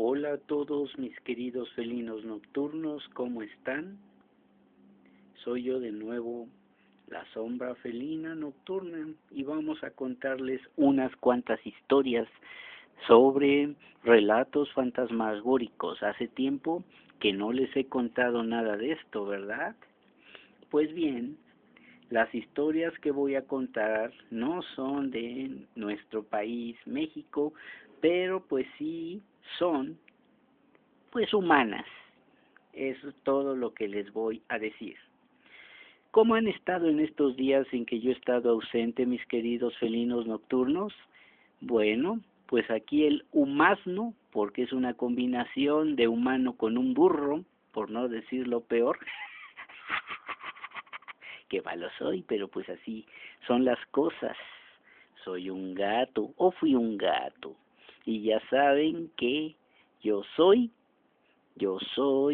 Hola a todos mis queridos felinos nocturnos, ¿cómo están? Soy yo de nuevo, la sombra felina nocturna, y vamos a contarles unas cuantas historias sobre relatos fantasmagóricos. Hace tiempo que no les he contado nada de esto, ¿verdad? Pues bien, las historias que voy a contar no son de nuestro país, México, pero pues sí son pues humanas. Eso es todo lo que les voy a decir. ¿Cómo han estado en estos días en que yo he estado ausente, mis queridos felinos nocturnos? Bueno, pues aquí el humazno, porque es una combinación de humano con un burro, por no decir lo peor. Qué malo soy, pero pues así son las cosas. Soy un gato, o fui un gato. Y ya saben que yo soy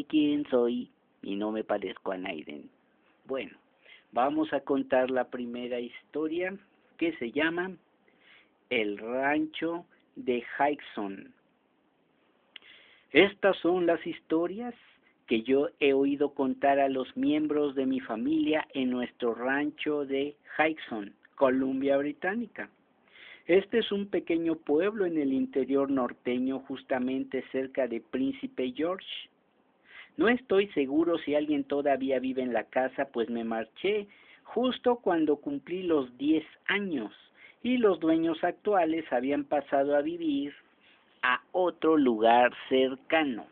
quien soy y no me parezco a Naiden. Bueno, vamos a contar la primera historia que se llama El rancho de Jackson. Estas son las historias que yo he oído contar a los miembros de mi familia en nuestro rancho de Jackson, Columbia Británica. Este es un pequeño pueblo en el interior norteño, justamente cerca de Príncipe George. No estoy seguro si alguien todavía vive en la casa, pues me marché justo cuando cumplí los 10 años y los dueños actuales habían pasado a vivir a otro lugar cercano.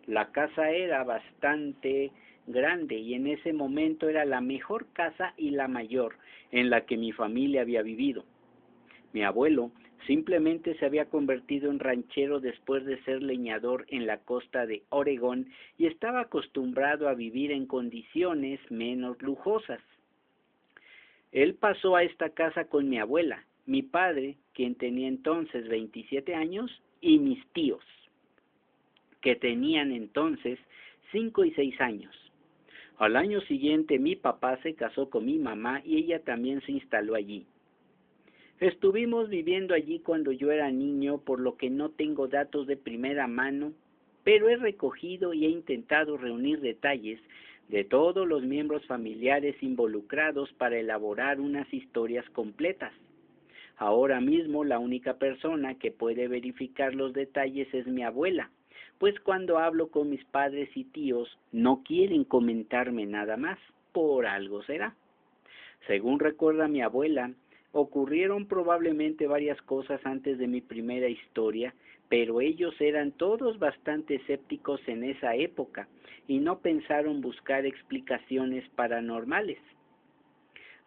La casa era bastante grande y en ese momento era la mejor casa y la mayor en la que mi familia había vivido. Mi abuelo simplemente se había convertido en ranchero después de ser leñador en la costa de Oregón y estaba acostumbrado a vivir en condiciones menos lujosas. Él pasó a esta casa con mi abuela, mi padre, quien tenía entonces 27 años, y mis tíos, que tenían entonces 5 y 6 años. Al año siguiente mi papá se casó con mi mamá y ella también se instaló allí. Estuvimos viviendo allí cuando yo era niño, por lo que no tengo datos de primera mano, pero he recogido y he intentado reunir detalles de todos los miembros familiares involucrados para elaborar unas historias completas. Ahora mismo la única persona que puede verificar los detalles es mi abuela, pues cuando hablo con mis padres y tíos no quieren comentarme nada más, por algo será. Según recuerda mi abuela, ocurrieron probablemente varias cosas antes de mi primera historia, pero ellos eran todos bastante escépticos en esa época y no pensaron buscar explicaciones paranormales.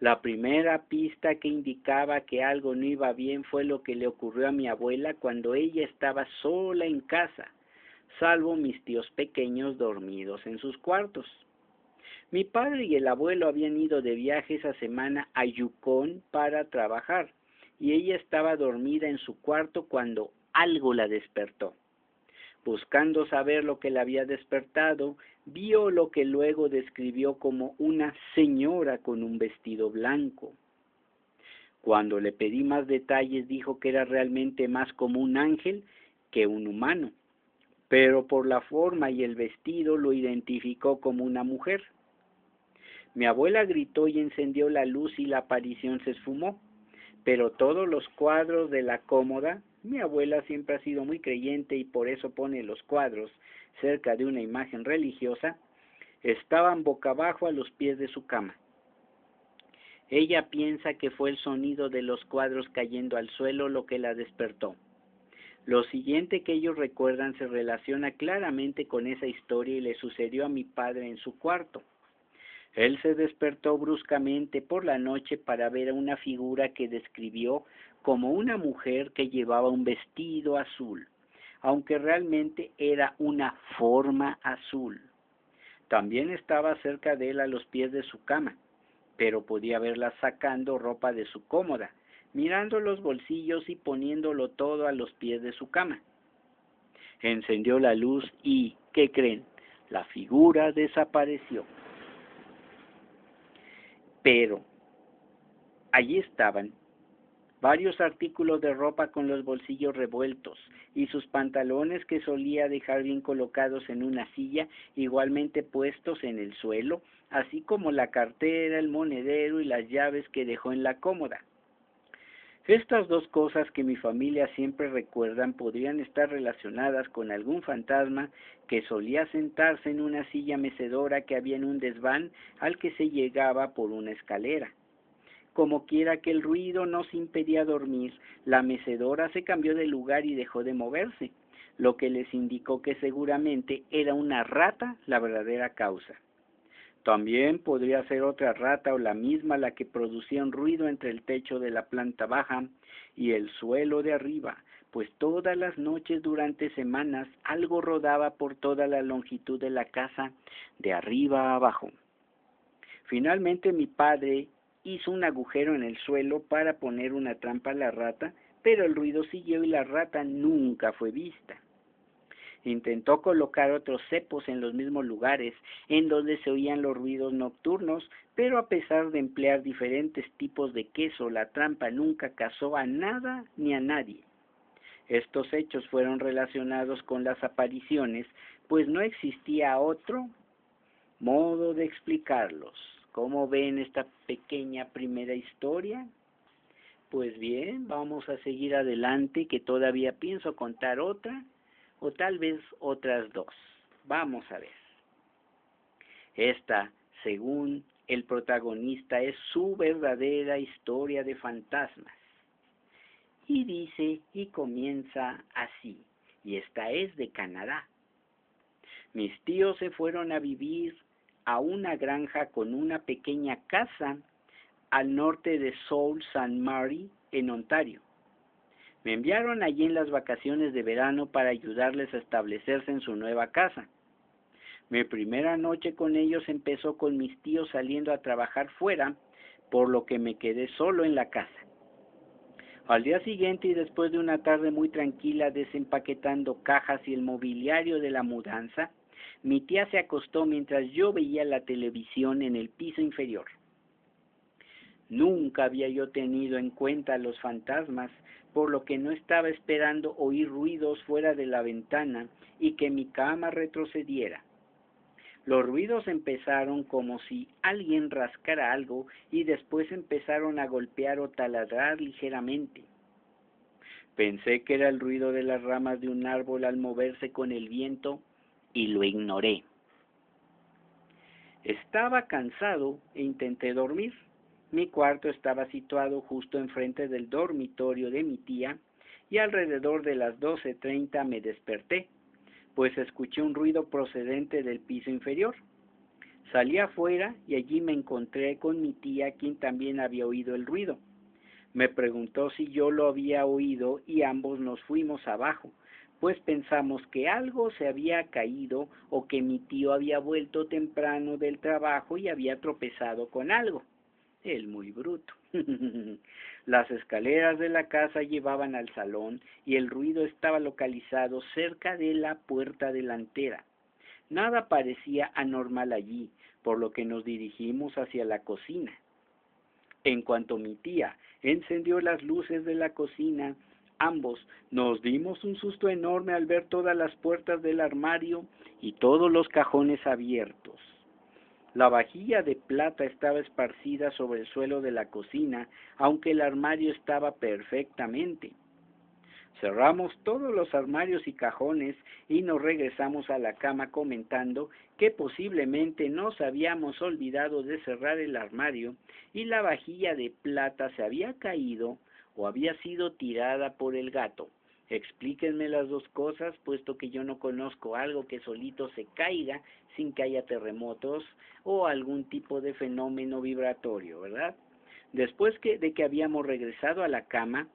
La primera pista que indicaba que algo no iba bien fue lo que le ocurrió a mi abuela cuando ella estaba sola en casa, salvo mis tíos pequeños dormidos en sus cuartos. Mi padre y el abuelo habían ido de viaje esa semana a Yukon para trabajar, y ella estaba dormida en su cuarto cuando algo la despertó. Buscando saber lo que la había despertado, vio lo que luego describió como una señora con un vestido blanco. Cuando le pedí más detalles, dijo que era realmente más como un ángel que un humano, pero por la forma y el vestido lo identificó como una mujer. Mi abuela gritó y encendió la luz y la aparición se esfumó, pero todos los cuadros de la cómoda, mi abuela siempre ha sido muy creyente y por eso pone los cuadros cerca de una imagen religiosa, estaban boca abajo a los pies de su cama. Ella piensa que fue el sonido de los cuadros cayendo al suelo lo que la despertó. Lo siguiente que ellos recuerdan se relaciona claramente con esa historia y le sucedió a mi padre en su cuarto. Él se despertó bruscamente por la noche para ver a una figura que describió como una mujer que llevaba un vestido azul, aunque realmente era una forma azul. También estaba cerca de él a los pies de su cama, pero podía verla sacando ropa de su cómoda, mirando los bolsillos y poniéndolo todo a los pies de su cama. Encendió la luz y, ¿qué creen? La figura desapareció. Pero allí estaban varios artículos de ropa con los bolsillos revueltos y sus pantalones que solía dejar bien colocados en una silla, igualmente puestos en el suelo, así como la cartera, el monedero y las llaves que dejó en la cómoda. Estas dos cosas que mi familia siempre recuerdan podrían estar relacionadas con algún fantasma que solía sentarse en una silla mecedora que había en un desván al que se llegaba por una escalera. Como quiera que el ruido nos impedía dormir, la mecedora se cambió de lugar y dejó de moverse, lo que les indicó que seguramente era una rata la verdadera causa. También podría ser otra rata o la misma la que producía un ruido entre el techo de la planta baja y el suelo de arriba, pues todas las noches durante semanas algo rodaba por toda la longitud de la casa, de arriba a abajo. Finalmente mi padre hizo un agujero en el suelo para poner una trampa a la rata, pero el ruido siguió y la rata nunca fue vista. Intentó colocar otros cepos en los mismos lugares en donde se oían los ruidos nocturnos, pero a pesar de emplear diferentes tipos de queso, la trampa nunca cazó a nada ni a nadie. Estos hechos fueron relacionados con las apariciones, pues no existía otro modo de explicarlos. ¿Cómo ven esta pequeña primera historia? Pues bien, vamos a seguir adelante, que todavía pienso contar otra, o tal vez otras dos. Vamos a ver. Esta, según el protagonista, es su verdadera historia de fantasmas. Y dice y comienza así, y esta es de Canadá. Mis tíos se fueron a vivir a una granja con una pequeña casa al norte de Sault Ste. Marie, en Ontario. Me enviaron allí en las vacaciones de verano para ayudarles a establecerse en su nueva casa. Mi primera noche con ellos empezó con mis tíos saliendo a trabajar fuera, por lo que me quedé solo en la casa. Al día siguiente y después de una tarde muy tranquila desempaquetando cajas y el mobiliario de la mudanza, mi tía se acostó mientras yo veía la televisión en el piso inferior. Nunca había yo tenido en cuenta los fantasmas, por lo que no estaba esperando oír ruidos fuera de la ventana y que mi cama retrocediera. Los ruidos empezaron como si alguien rascara algo y después empezaron a golpear o taladrar ligeramente. Pensé que era el ruido de las ramas de un árbol al moverse con el viento y lo ignoré. Estaba cansado e intenté dormir. Mi cuarto estaba situado justo enfrente del dormitorio de mi tía y alrededor de las 12:30 me desperté, pues escuché un ruido procedente del piso inferior. Salí afuera y allí me encontré con mi tía, quien también había oído el ruido. Me preguntó si yo lo había oído y ambos nos fuimos abajo, pues pensamos que algo se había caído o que mi tío había vuelto temprano del trabajo y había tropezado con algo. Él muy bruto. Las escaleras de la casa llevaban al salón y el ruido estaba localizado cerca de la puerta delantera. Nada parecía anormal allí, por lo que nos dirigimos hacia la cocina. En cuanto mi tía encendió las luces de la cocina, ambos nos dimos un susto enorme al ver todas las puertas del armario y todos los cajones abiertos. La vajilla de plata estaba esparcida sobre el suelo de la cocina, aunque el armario estaba perfectamente. Cerramos todos los armarios y cajones y nos regresamos a la cama comentando que posiblemente nos habíamos olvidado de cerrar el armario y la vajilla de plata se había caído o había sido tirada por el gato. Explíquenme las dos cosas, puesto que yo no conozco algo que solito se caiga sin que haya terremotos o algún tipo de fenómeno vibratorio, ¿verdad? Después de que habíamos regresado a la cama,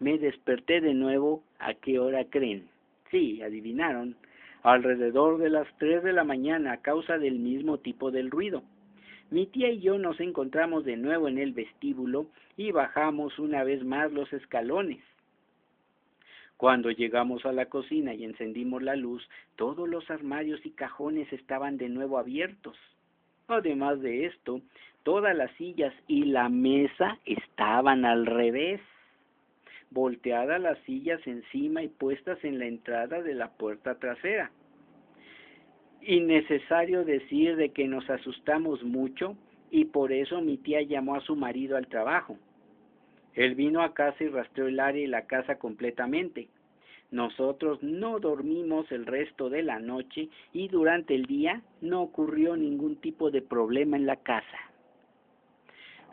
me desperté de nuevo. ¿A qué hora creen? Sí, adivinaron. Alrededor de las 3 de la mañana a causa del mismo tipo del ruido. Mi tía y yo nos encontramos de nuevo en el vestíbulo y bajamos una vez más los escalones. Cuando llegamos a la cocina y encendimos la luz, todos los armarios y cajones estaban de nuevo abiertos. Además de esto, todas las sillas y la mesa estaban al revés. volteadas las sillas encima y puestas en la entrada de la puerta trasera. Innecesario decir de que nos asustamos mucho y por eso mi tía llamó a su marido al trabajo. Él vino a casa y rastreó el área y la casa completamente. Nosotros no dormimos el resto de la noche y durante el día no ocurrió ningún tipo de problema en la casa.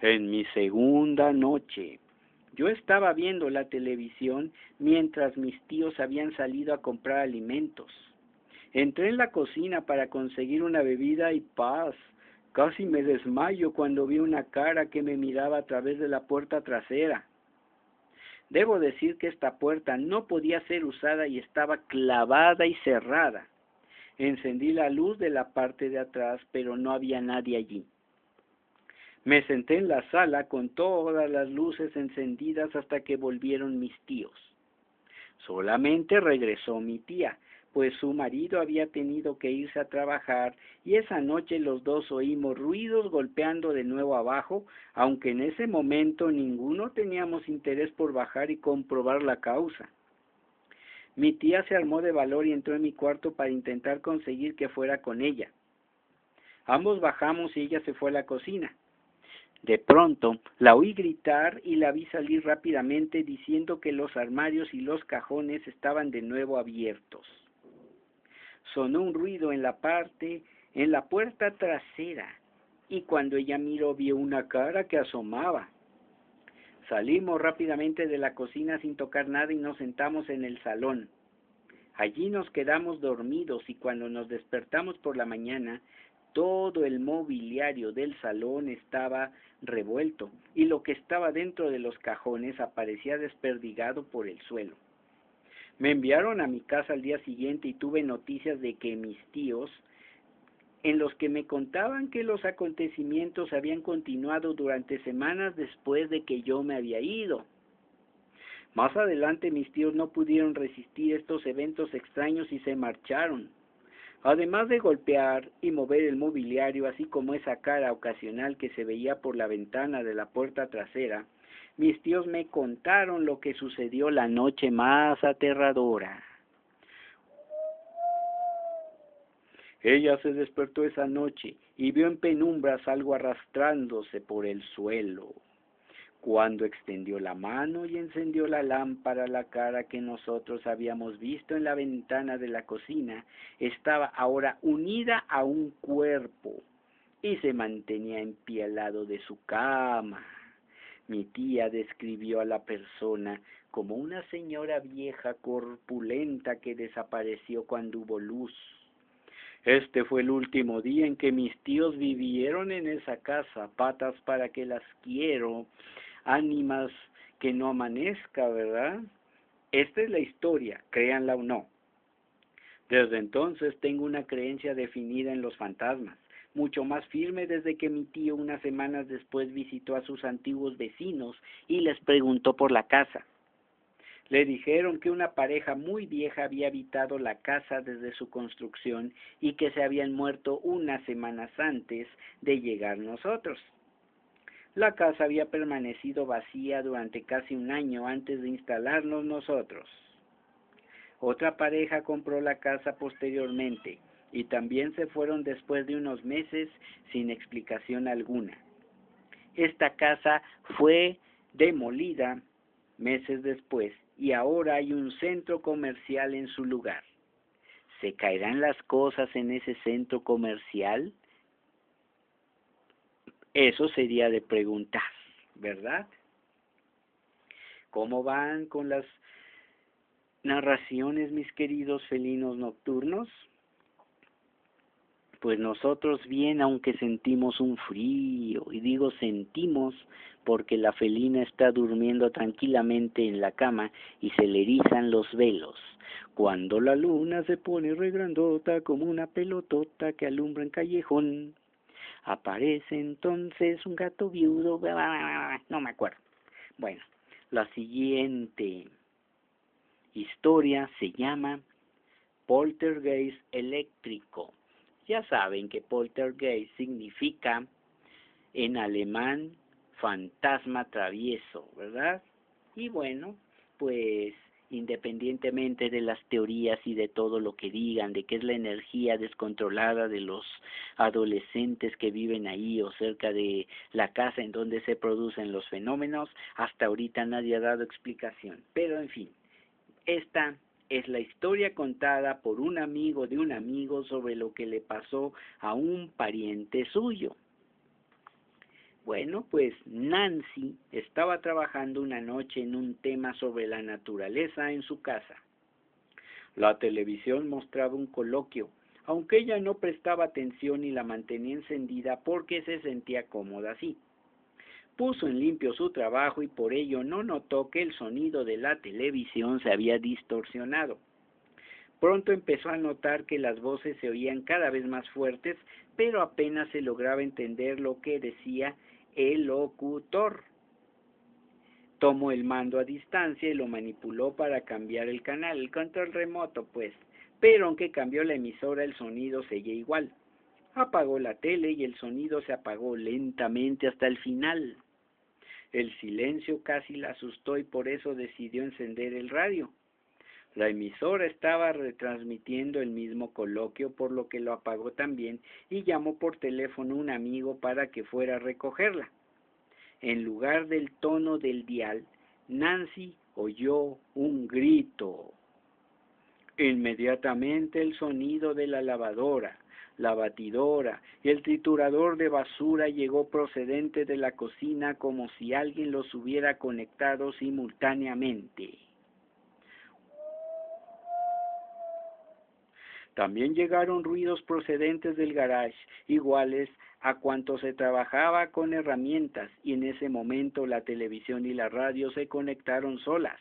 En mi segunda noche, yo estaba viendo la televisión mientras mis tíos habían salido a comprar alimentos. Entré en la cocina para conseguir una bebida y paz. Casi me desmayo cuando vi una cara que me miraba a través de la puerta trasera. Debo decir que esta puerta no podía ser usada y estaba clavada y cerrada. Encendí la luz de la parte de atrás, pero no había nadie allí. Me senté en la sala con todas las luces encendidas hasta que volvieron mis tíos. Solamente regresó mi tía, pues su marido había tenido que irse a trabajar y esa noche los dos oímos ruidos golpeando de nuevo abajo, aunque en ese momento ninguno teníamos interés por bajar y comprobar la causa. Mi tía se armó de valor y entró en mi cuarto para intentar conseguir que fuera con ella. Ambos bajamos y ella se fue a la cocina. De pronto la oí gritar y la vi salir rápidamente diciendo que los armarios y los cajones estaban de nuevo abiertos. Sonó un ruido en la puerta trasera, y cuando ella miró vio una cara que asomaba. Salimos rápidamente de la cocina sin tocar nada y nos sentamos en el salón. Allí nos quedamos dormidos y cuando nos despertamos por la mañana, todo el mobiliario del salón estaba revuelto y lo que estaba dentro de los cajones aparecía desperdigado por el suelo. Me enviaron a mi casa al día siguiente y tuve noticias de que mis tíos, en los que me contaban que los acontecimientos habían continuado durante semanas después de que yo me había ido. Más adelante mis tíos no pudieron resistir estos eventos extraños y se marcharon. Además de golpear y mover el mobiliario, así como esa cara ocasional que se veía por la ventana de la puerta trasera, mis tíos me contaron lo que sucedió la noche más aterradora. Ella se despertó esa noche y vio en penumbras algo arrastrándose por el suelo. Cuando extendió la mano y encendió la lámpara, la cara que nosotros habíamos visto en la ventana de la cocina estaba ahora unida a un cuerpo y se mantenía en pie al lado de su cama. Mi tía describió a la persona como una señora vieja corpulenta que desapareció cuando hubo luz. Este fue el último día en que mis tíos vivieron en esa casa, patas para que las quiero, ánimas que no amanezca, ¿verdad? Esta es la historia, créanla o no. Desde entonces tengo una creencia definida en los fantasmas, mucho más firme desde que mi tío unas semanas después visitó a sus antiguos vecinos y les preguntó por la casa. Le dijeron que una pareja muy vieja había habitado la casa desde su construcción y que se habían muerto unas semanas antes de llegar nosotros. La casa había permanecido vacía durante casi un año antes de instalarnos nosotros. Otra pareja compró la casa posteriormente y también se fueron después de unos meses sin explicación alguna. Esta casa fue demolida meses después y ahora hay un centro comercial en su lugar. ¿Se caerán las cosas en ese centro comercial? Eso sería de preguntar, ¿verdad? ¿Cómo van con las narraciones, mis queridos felinos nocturnos? Pues nosotros bien, aunque sentimos un frío, y digo sentimos porque la felina está durmiendo tranquilamente en la cama y se le erizan los velos. Cuando la luna se pone regrandota como una pelotota que alumbra en callejón, aparece entonces un gato viudo, no me acuerdo. Bueno, la siguiente historia se llama Poltergeist eléctrico. Ya saben que poltergeist significa en alemán fantasma travieso, ¿verdad? Y bueno, pues, independientemente de las teorías y de todo lo que digan, de que es la energía descontrolada de los adolescentes que viven ahí o cerca de la casa en donde se producen los fenómenos, hasta ahorita nadie ha dado explicación. Pero en fin, esta es la historia contada por un amigo de un amigo sobre lo que le pasó a un pariente suyo. Bueno, pues Nancy estaba trabajando una noche en un tema sobre la naturaleza en su casa. La televisión mostraba un coloquio, aunque ella no prestaba atención y la mantenía encendida porque se sentía cómoda así. Puso en limpio su trabajo y por ello no notó que el sonido de la televisión se había distorsionado. Pronto empezó a notar que las voces se oían cada vez más fuertes, pero apenas se lograba entender lo que decía el locutor. Tomó el mando a distancia y lo manipuló para cambiar el canal, el control remoto pues, pero aunque cambió la emisora el sonido seguía igual. Apagó la tele y el sonido se apagó lentamente hasta el final. El silencio casi la asustó y por eso decidió encender el radio. La emisora estaba retransmitiendo el mismo coloquio, por lo que lo apagó también y llamó por teléfono a un amigo para que fuera a recogerla. En lugar del tono del dial, Nancy oyó un grito. Inmediatamente el sonido de la lavadora, la batidora y el triturador de basura llegó procedente de la cocina como si alguien los hubiera conectado simultáneamente. También llegaron ruidos procedentes del garage, iguales a cuanto se trabajaba con herramientas, y en ese momento la televisión y la radio se conectaron solas.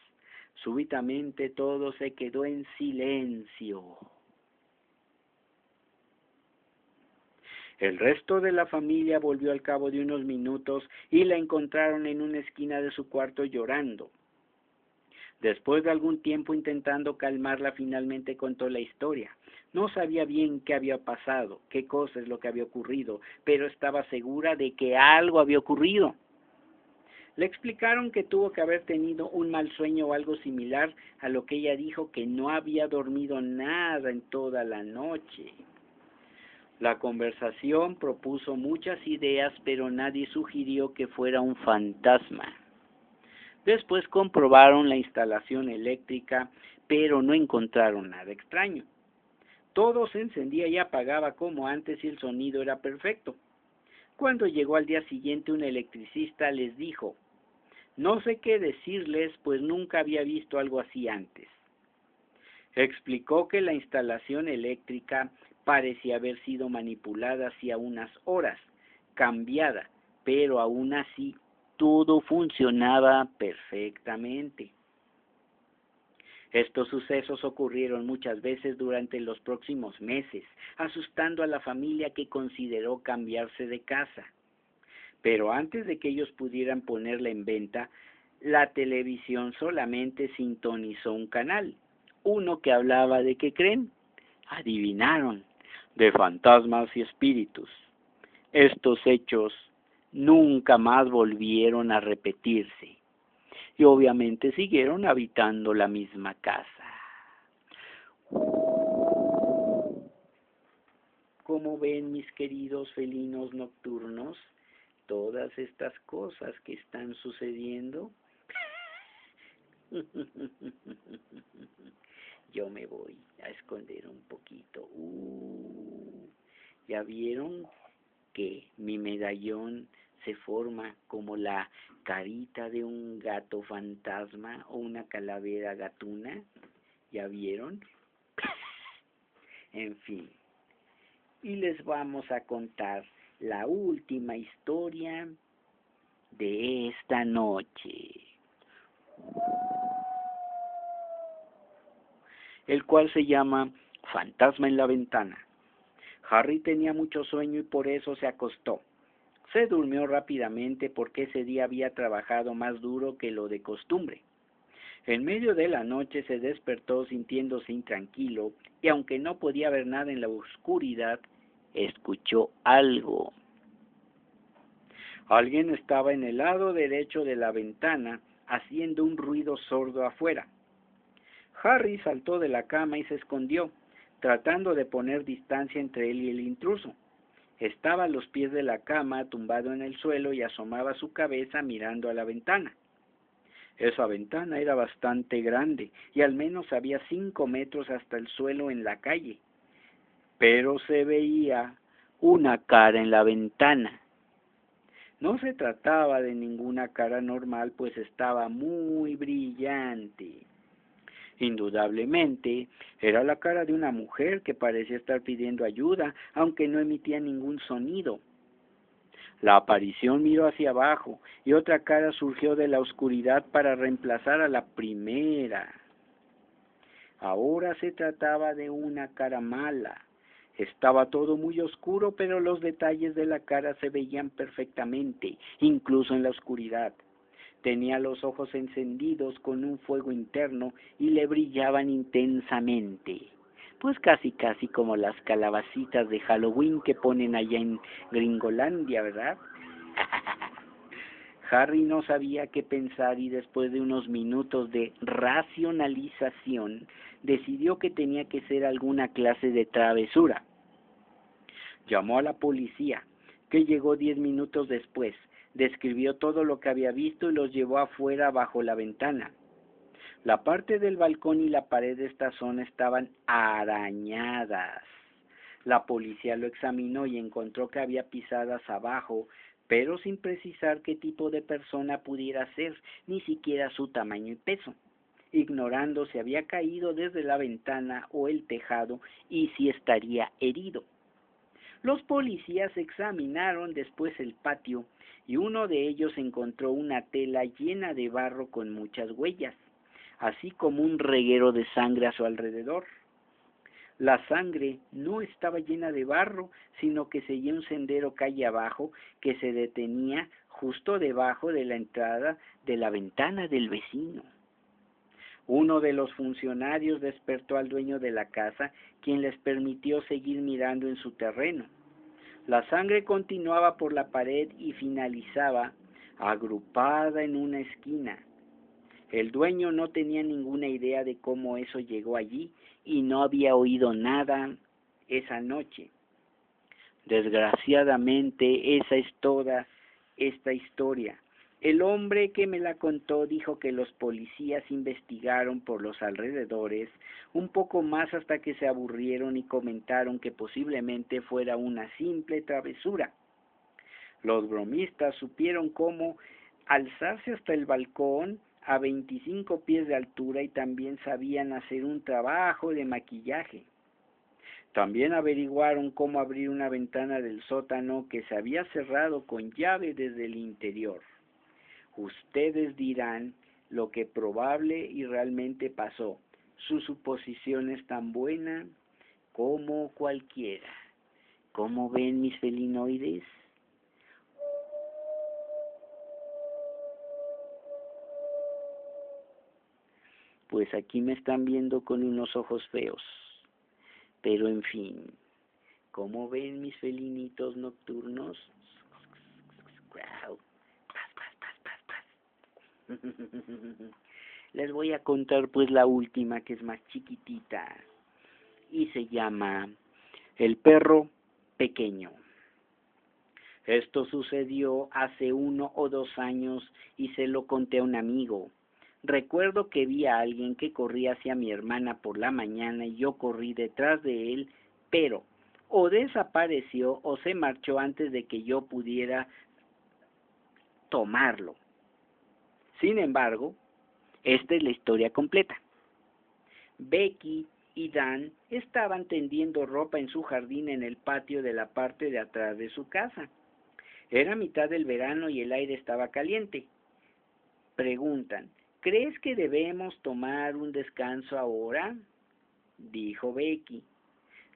Súbitamente todo se quedó en silencio. El resto de la familia volvió al cabo de unos minutos y la encontraron en una esquina de su cuarto llorando. Después de algún tiempo intentando calmarla, finalmente contó la historia. No sabía bien qué había pasado, qué cosa es lo que había ocurrido, pero estaba segura de que algo había ocurrido. Le explicaron que tuvo que haber tenido un mal sueño o algo similar, a lo que ella dijo que no había dormido nada en toda la noche. La conversación propuso muchas ideas, pero nadie sugirió que fuera un fantasma. Después comprobaron la instalación eléctrica, pero no encontraron nada extraño. Todo se encendía y apagaba como antes y el sonido era perfecto. Cuando llegó al día siguiente un electricista les dijo: no sé qué decirles, pues nunca había visto algo así antes. Explicó que la instalación eléctrica parecía haber sido manipulada hacía unas horas, cambiada, pero aún así todo funcionaba perfectamente. Estos sucesos ocurrieron muchas veces durante los próximos meses, asustando a la familia que consideró cambiarse de casa. Pero antes de que ellos pudieran ponerla en venta, la televisión solamente sintonizó un canal, uno que hablaba de, ¿qué creen? Adivinaron, de fantasmas y espíritus. Estos hechos nunca más volvieron a repetirse. Y obviamente siguieron habitando la misma casa. Como ven, mis queridos felinos nocturnos, todas estas cosas que están sucediendo, yo me voy a esconder un poquito. ¿Ya vieron que mi medallón se forma como la carita de un gato fantasma o una calavera gatuna? ¿Ya vieron? En fin, y les vamos a contar la última historia de esta noche, el cual se llama Fantasma en la ventana. Harry tenía mucho sueño y por eso se acostó. Se durmió rápidamente porque ese día había trabajado más duro que lo de costumbre. En medio de la noche se despertó sintiéndose intranquilo y aunque no podía ver nada en la oscuridad, escuchó algo. Alguien estaba en el lado derecho de la ventana haciendo un ruido sordo afuera. Harry saltó de la cama y se escondió, tratando de poner distancia entre él y el intruso. Estaba a los pies de la cama, tumbado en el suelo, y asomaba su cabeza mirando a la ventana. Esa ventana era bastante grande, y al menos había 5 metros hasta el suelo en la calle. Pero se veía una cara en la ventana. No se trataba de ninguna cara normal, pues estaba muy brillante. Indudablemente, era la cara de una mujer que parecía estar pidiendo ayuda, aunque no emitía ningún sonido. La aparición miró hacia abajo y otra cara surgió de la oscuridad para reemplazar a la primera. Ahora se trataba de una cara mala. Estaba todo muy oscuro, pero los detalles de la cara se veían perfectamente, incluso en la oscuridad. Tenía los ojos encendidos con un fuego interno y le brillaban intensamente, pues casi como las calabacitas de Halloween que ponen allá en Gringolandia, ¿verdad? Harry no sabía qué pensar y después de unos minutos de racionalización decidió que tenía que ser alguna clase de travesura. Llamó a la policía, que llegó 10 minutos después. Describió todo lo que había visto y los llevó afuera bajo la ventana. La parte del balcón y la pared de esta zona estaban arañadas. La policía lo examinó y encontró que había pisadas abajo, pero sin precisar qué tipo de persona pudiera ser, ni siquiera su tamaño y peso, ignorando si había caído desde la ventana o el tejado y si estaría herido. Los policías examinaron después el patio y uno de ellos encontró una tela llena de barro con muchas huellas, así como un reguero de sangre a su alrededor. La sangre no estaba llena de barro, sino que seguía un sendero calle abajo que se detenía justo debajo de la entrada de la ventana del vecino. Uno de los funcionarios despertó al dueño de la casa, quien les permitió seguir mirando en su terreno. La sangre continuaba por la pared y finalizaba agrupada en una esquina. El dueño no tenía ninguna idea de cómo eso llegó allí y no había oído nada esa noche. Desgraciadamente, esa es toda esta historia. El hombre que me la contó dijo que los policías investigaron por los alrededores un poco más hasta que se aburrieron y comentaron que posiblemente fuera una simple travesura. Los bromistas supieron cómo alzarse hasta el balcón a 25 pies de altura y también sabían hacer un trabajo de maquillaje. También averiguaron cómo abrir una ventana del sótano que se había cerrado con llave desde el interior. Ustedes dirán lo que probable y realmente pasó. Su suposición es tan buena como cualquiera. ¿Cómo ven mis felinoides? Pues aquí me están viendo con unos ojos feos. Pero en fin, ¿cómo ven mis felinitos nocturnos? Les voy a contar pues la última, que es más chiquitita y se llama El perro pequeño. Esto sucedió hace 1 o 2 años y se lo conté a un amigo. Recuerdo que vi a alguien que corría hacia mi hermana por la mañana y yo corrí detrás de él, pero o desapareció o se marchó antes de que yo pudiera tomarlo. Sin embargo, esta es la historia completa. Becky y Dan estaban tendiendo ropa en su jardín en el patio de la parte de atrás de su casa. Era mitad del verano y el aire estaba caliente. Preguntan, ¿crees que debemos tomar un descanso ahora?, dijo Becky.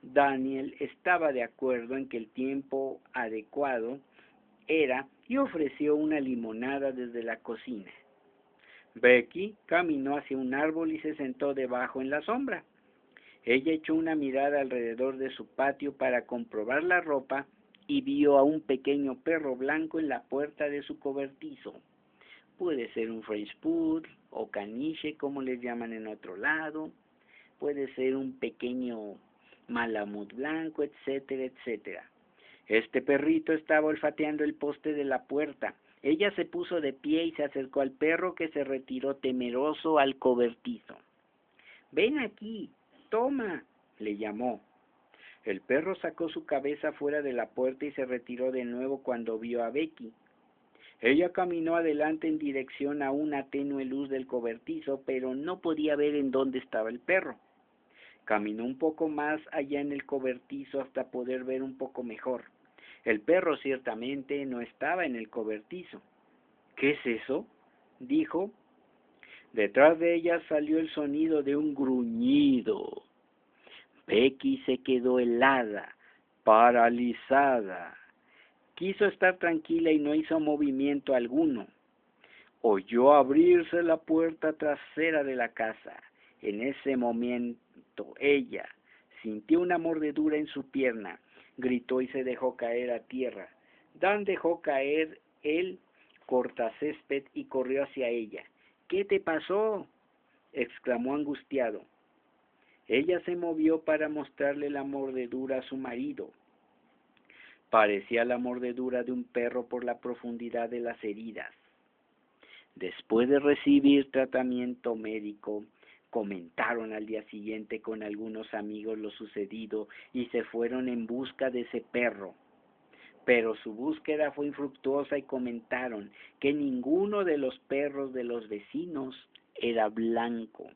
Daniel estaba de acuerdo en que el tiempo adecuado era y ofreció una limonada desde la cocina. Becky caminó hacia un árbol y se sentó debajo en la sombra. Ella echó una mirada alrededor de su patio para comprobar la ropa y vio a un pequeño perro blanco en la puerta de su cobertizo. Puede ser un French Poodle o caniche, como les llaman en otro lado. Puede ser un pequeño Malamut blanco, etcétera, etcétera. Este perrito estaba olfateando el poste de la puerta. Ella se puso de pie y se acercó al perro, que se retiró temeroso al cobertizo. «Ven aquí, toma», le llamó. El perro sacó su cabeza fuera de la puerta y se retiró de nuevo cuando vio a Becky. Ella caminó adelante en dirección a una tenue luz del cobertizo, pero no podía ver en dónde estaba el perro. Caminó un poco más allá en el cobertizo hasta poder ver un poco mejor. El perro ciertamente no estaba en el cobertizo. «¿Qué es eso?», dijo. Detrás de ella salió el sonido de un gruñido. Becky se quedó helada, paralizada. Quiso estar tranquila y no hizo movimiento alguno. Oyó abrirse la puerta trasera de la casa. En ese momento ella sintió una mordedura en su pierna, gritó y se dejó caer a tierra. Dan dejó caer el cortacésped y corrió hacia ella. «¿Qué te pasó?», exclamó angustiado. Ella se movió para mostrarle la mordedura a su marido. Parecía la mordedura de un perro por la profundidad de las heridas. Después de recibir tratamiento médico, comentaron al día siguiente con algunos amigos lo sucedido y se fueron en busca de ese perro. Pero su búsqueda fue infructuosa y comentaron que ninguno de los perros de los vecinos era blanco.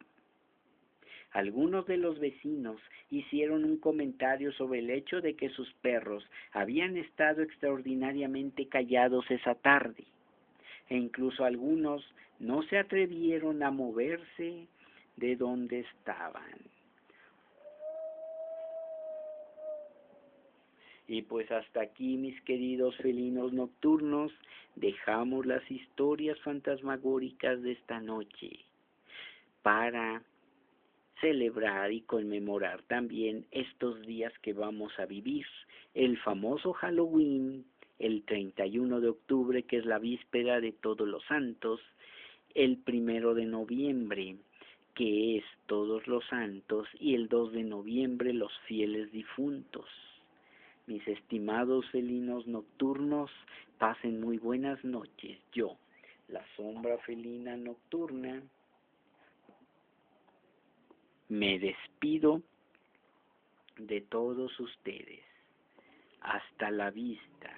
Algunos de los vecinos hicieron un comentario sobre el hecho de que sus perros habían estado extraordinariamente callados esa tarde, e incluso algunos no se atrevieron a moverse de donde estaban. Y pues hasta aquí, mis queridos felinos nocturnos, dejamos las historias fantasmagóricas de esta noche para celebrar y conmemorar también estos días que vamos a vivir. El famoso Halloween, el 31 de octubre, que es la víspera de Todos los Santos, el 1 de noviembre, que es Todos los Santos, y el 2 de noviembre, los fieles difuntos. Mis estimados felinos nocturnos, pasen muy buenas noches. Yo, la sombra felina nocturna, me despido de todos ustedes. Hasta la vista.